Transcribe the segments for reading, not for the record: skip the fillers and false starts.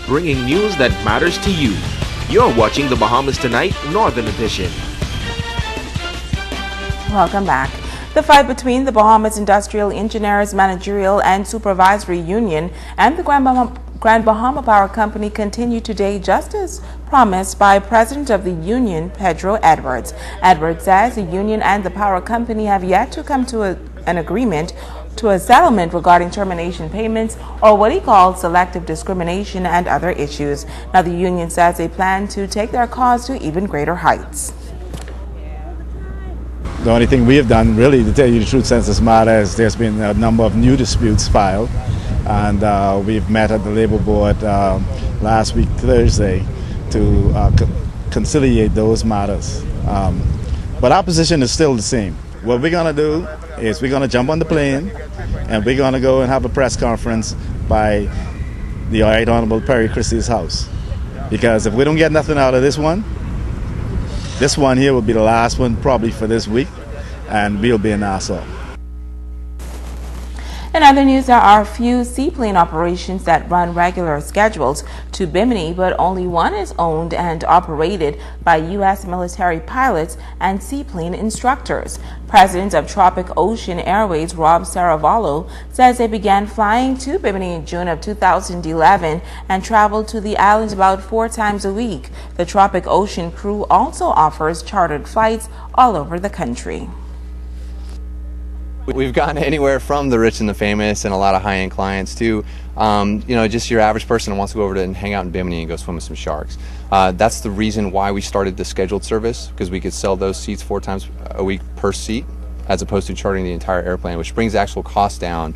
bringing news that matters to you. You're watching the Bahamas Tonight Northern Edition. Welcome back. The fight between the Bahamas Industrial Engineers Managerial and Supervisory Union and the Grand Bahama Power Company continued today, just as promised by President of the Union, Pedro Edwards. Edwards says the union and the power company have yet to come to an agreement to a settlement regarding termination payments, or what he calls selective discrimination and other issues. Now, the union says they plan to take their cause to even greater heights. The only thing we have done, really, to tell you the truth, since this matter is there's been a number of new disputes filed, and we've met at the Labor Board last week, Thursday, to conciliate those matters. But our position is still the same. What we're going to do is we're going to jump on the plane, and we're going to go and have a press conference by the Right Honorable Perry Christie's house. Because if we don't get nothing out of this one here will be the last one probably for this week, and we'll be in Nassau. In other news, there are a few seaplane operations that run regular schedules to Bimini, but only one is owned and operated by U.S. military pilots and seaplane instructors. President of Tropic Ocean Airways, Rob Saravallo, says they began flying to Bimini in June of 2011 and traveled to the islands about 4 times a week. The Tropic Ocean crew also offers chartered flights all over the country. We've gotten anywhere from the rich and the famous and a lot of high-end clients to, just your average person who wants to go over and hang out in Bimini and go swim with some sharks. That's the reason why we started the scheduled service, because we could sell those seats 4 times a week per seat, as opposed to chartering the entire airplane, which brings the actual cost down,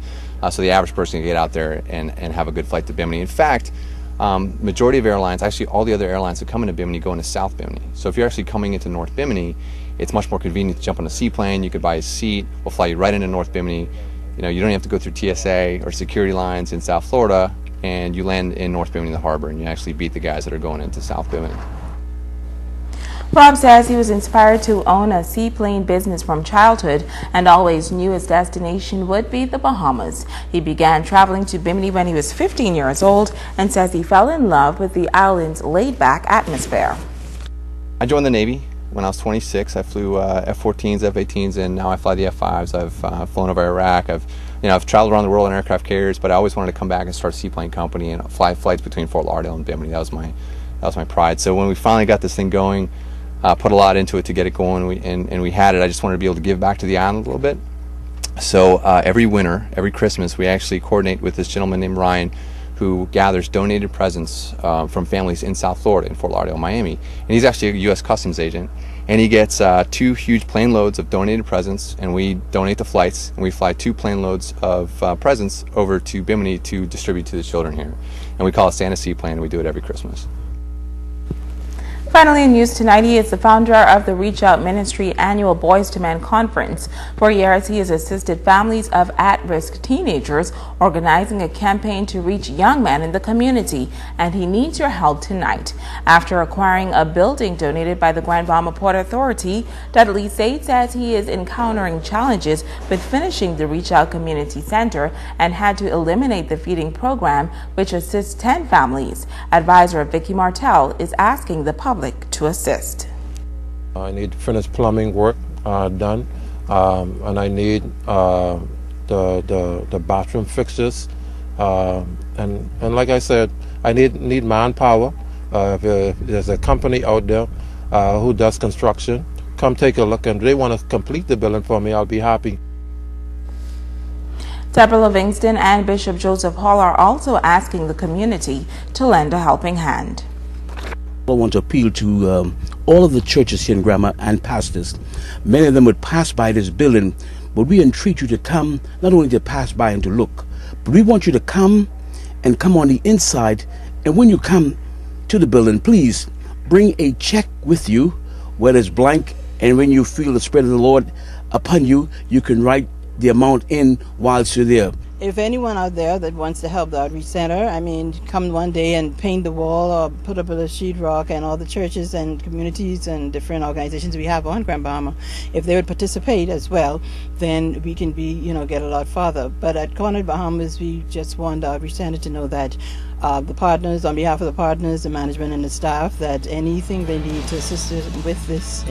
so the average person can get out there and have a good flight to Bimini. In fact, majority of airlines, actually all the other airlines that come into Bimini go into South Bimini. So if you're actually coming into North Bimini, it's much more convenient to jump on a seaplane. You could buy a seat. We'll fly you right into North Bimini. You don't have to go through TSA or security lines in South Florida, and you land in North Bimini, the harbor, and you actually beat the guys that are going into South Bimini. Rob says he was inspired to own a seaplane business from childhood and always knew his destination would be the Bahamas. He began traveling to Bimini when he was 15 years old and says he fell in love with the island's laid-back atmosphere. I joined the Navy when I was 26. I flew F-14s, F-18s, and now I fly the F-5s. I've flown over Iraq. I've traveled around the world in aircraft carriers, but I always wanted to come back and start a seaplane company and fly flights between Fort Lauderdale and Bimini. That was my pride. So when we finally got this thing going, put a lot into it to get it going, and we had it. I just wanted to be able to give back to the island a little bit. So every winter, every Christmas, we actually coordinate with this gentleman named Ryan, who gathers donated presents from families in South Florida, in Fort Lauderdale, Miami. And he's actually a U.S. Customs agent. And he gets 2 huge plane loads of donated presents, and we donate the flights, and we fly 2 plane loads of presents over to Bimini to distribute to the children here. And we call it Santa Seaplane, and we do it every Christmas. Finally, in news tonight, he is the founder of the Reach Out Ministry annual Boys to Men Conference. For years, he has assisted families of at-risk teenagers, organizing a campaign to reach young men in the community, and he needs your help tonight. After acquiring a building donated by the Grand Bahama Port Authority, Dudley Sade says he is encountering challenges with finishing the Reach Out Community Center and had to eliminate the feeding program, which assists 10 families. Advisor Vicky Martel is asking the public to assist. I need finished plumbing work done, and I need the bathroom fixtures, and like I said, I need manpower. If there's a company out there who does construction, come take a look, and if they want to complete the building for me, I'll be happy. Deborah Livingston and Bishop Joseph Hall are also asking the community to lend a helping hand. I want to appeal to all of the churches here in Grandma and pastors. Many of them would pass by this building, but we entreat you to come, not only to pass by and to look, but we want you to come and come on the inside. And when you come to the building, please bring a check with you, whether it's blank, and when you feel the Spirit of the Lord upon you, you can write the amount in whilst you're there. If anyone out there that wants to help the Outreach Center, come one day and paint the wall or put up a sheetrock, and all the churches and communities and different organizations we have on Grand Bahama, if they would participate as well, then we can get a lot farther. But at Corner Bahamas, we just want the Outreach Center to know that the partners, on behalf of the partners, the management, and the staff, that anything they need to assist us with this